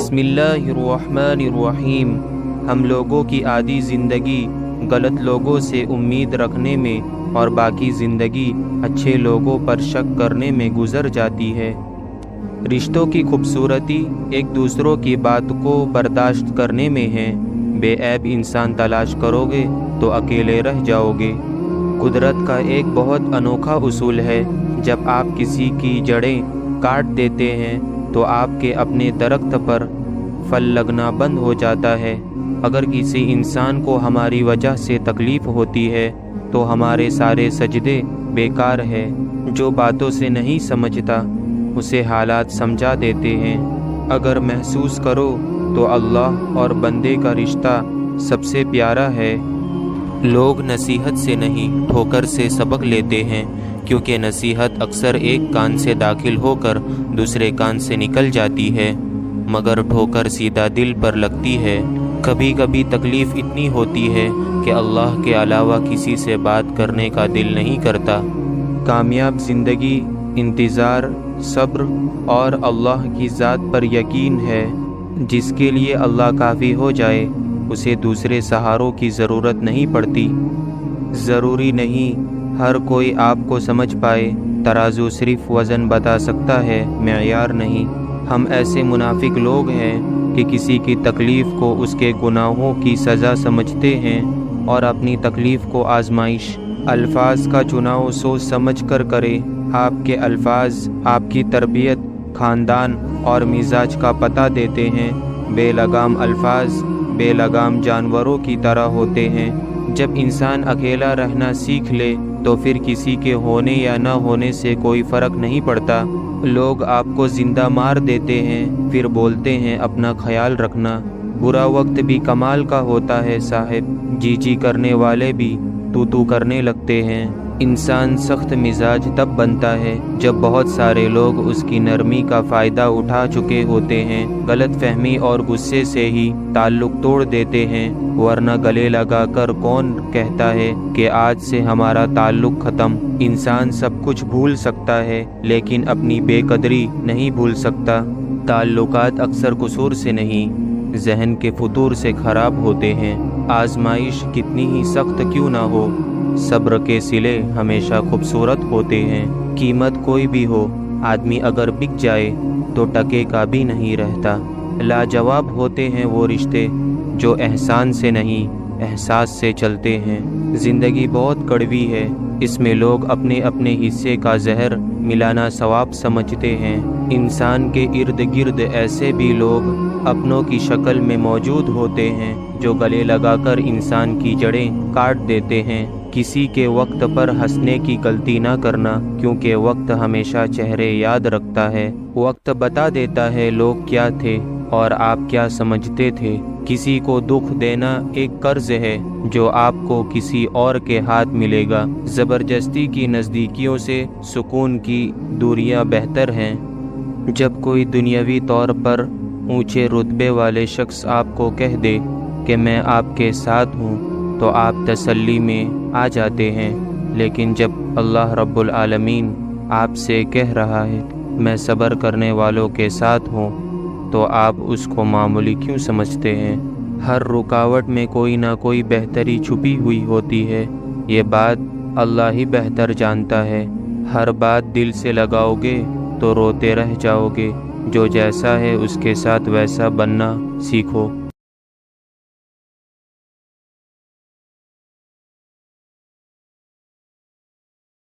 बिस्मिल्लाहिर्रहमानिर्रहीम। हम लोगों की आधी ज़िंदगी गलत लोगों से उम्मीद रखने में और बाकी ज़िंदगी अच्छे लोगों पर शक करने में गुज़र जाती है। रिश्तों की खूबसूरती एक दूसरों की बात को बर्दाश्त करने में है। बेऐब इंसान तलाश करोगे तो अकेले रह जाओगे। कुदरत का एक बहुत अनोखा उसूल है, जब आप किसी की जड़ें काट देते हैं तो आपके अपने दरख्त पर फल लगना बंद हो जाता है। अगर किसी इंसान को हमारी वजह से तकलीफ़ होती है तो हमारे सारे सजदे बेकार है। जो बातों से नहीं समझता उसे हालात समझा देते हैं। अगर महसूस करो तो अल्लाह और बंदे का रिश्ता सबसे प्यारा है। लोग नसीहत से नहीं ठोकर से सबक लेते हैं, क्योंकि नसीहत अक्सर एक कान से दाखिल होकर दूसरे कान से निकल जाती है, मगर ठोकर सीधा दिल पर लगती है। कभी कभी तकलीफ़ इतनी होती है कि अल्लाह के अलावा किसी से बात करने का दिल नहीं करता। कामयाब ज़िंदगी इंतज़ार, सब्र और अल्लाह की ज़ात पर यकीन है। जिसके लिए अल्लाह काफ़ी हो जाए उसे दूसरे सहारों की ज़रूरत नहीं पड़ती। ज़रूरी नहीं हर कोई आपको समझ पाए। तराजू सिर्फ वज़न बता सकता है, मेयार नहीं। हम ऐसे मुनाफिक लोग हैं कि किसी की तकलीफ़ को उसके गुनाहों की सज़ा समझते हैं और अपनी तकलीफ़ को आजमाइश। अल्फाज का चुनाव सोच समझ कर करें। आपके अल्फाज आपकी तरबियत, ख़ानदान और मिजाज का पता देते हैं। बेलगाम अल्फाज बेलगाम जानवरों की तरह होते हैं। जब इंसान अकेला रहना सीख ले तो फिर किसी के होने या न होने से कोई फ़र्क नहीं पड़ता। लोग आपको ज़िंदा मार देते हैं, फिर बोलते हैं अपना ख्याल रखना। बुरा वक्त भी कमाल का होता है साहिब, जी करने वाले भी तू करने लगते हैं। इंसान सख्त मिजाज तब बनता है जब बहुत सारे लोग उसकी नरमी का फ़ायदा उठा चुके होते हैं। गलत फहमी और गुस्से से ही ताल्लुक़ तोड़ देते हैं, वरना गले लगाकर कौन कहता है कि आज से हमारा ताल्लुक़ ख़त्म। इंसान सब कुछ भूल सकता है लेकिन अपनी बेकदरी नहीं भूल सकता। ताल्लुकात अक्सर कसूर से नहीं, जहन के फतूर से ख़राब होते हैं। आजमाइश कितनी ही सख्त क्यों ना हो, सब्र के सिले हमेशा खूबसूरत होते हैं। कीमत कोई भी हो, आदमी अगर बिक जाए तो टके का भी नहीं रहता। लाजवाब होते हैं वो रिश्ते जो एहसान से नहीं एहसास से चलते हैं। ज़िंदगी बहुत कड़वी है, इसमें लोग अपने अपने हिस्से का जहर मिलाना सवाब समझते हैं। इंसान के इर्द गिर्द ऐसे भी लोग अपनों की शक्ल में मौजूद होते हैं जो गले लगाकर इंसान की जड़ें काट देते हैं। किसी के वक्त पर हंसने की गलती ना करना, क्योंकि वक्त हमेशा चेहरे याद रखता है। वक्त बता देता है लोग क्या थे और आप क्या समझते थे। किसी को दुख देना एक कर्ज है जो आपको किसी और के हाथ मिलेगा। ज़बरदस्ती की नज़दीकियों से सुकून की दूरियां बेहतर हैं। जब कोई दुनियावी तौर पर ऊंचे रुतबे वाले शख्स आपको कह दे कि मैं आपके साथ हूँ तो आप तसल्ली में आ जाते हैं, लेकिन जब अल्लाह रब्बुल आलमीन आपसे कह रहा है मैं सब्र करने वालों के साथ हूँ, तो आप उसको मामूली क्यों समझते हैं। हर रुकावट में कोई ना कोई बेहतरी छुपी हुई होती है, ये बात अल्लाह ही बेहतर जानता है। हर बात दिल से लगाओगे तो रोते रह जाओगे। जो जैसा है उसके साथ वैसा बनना सीखो।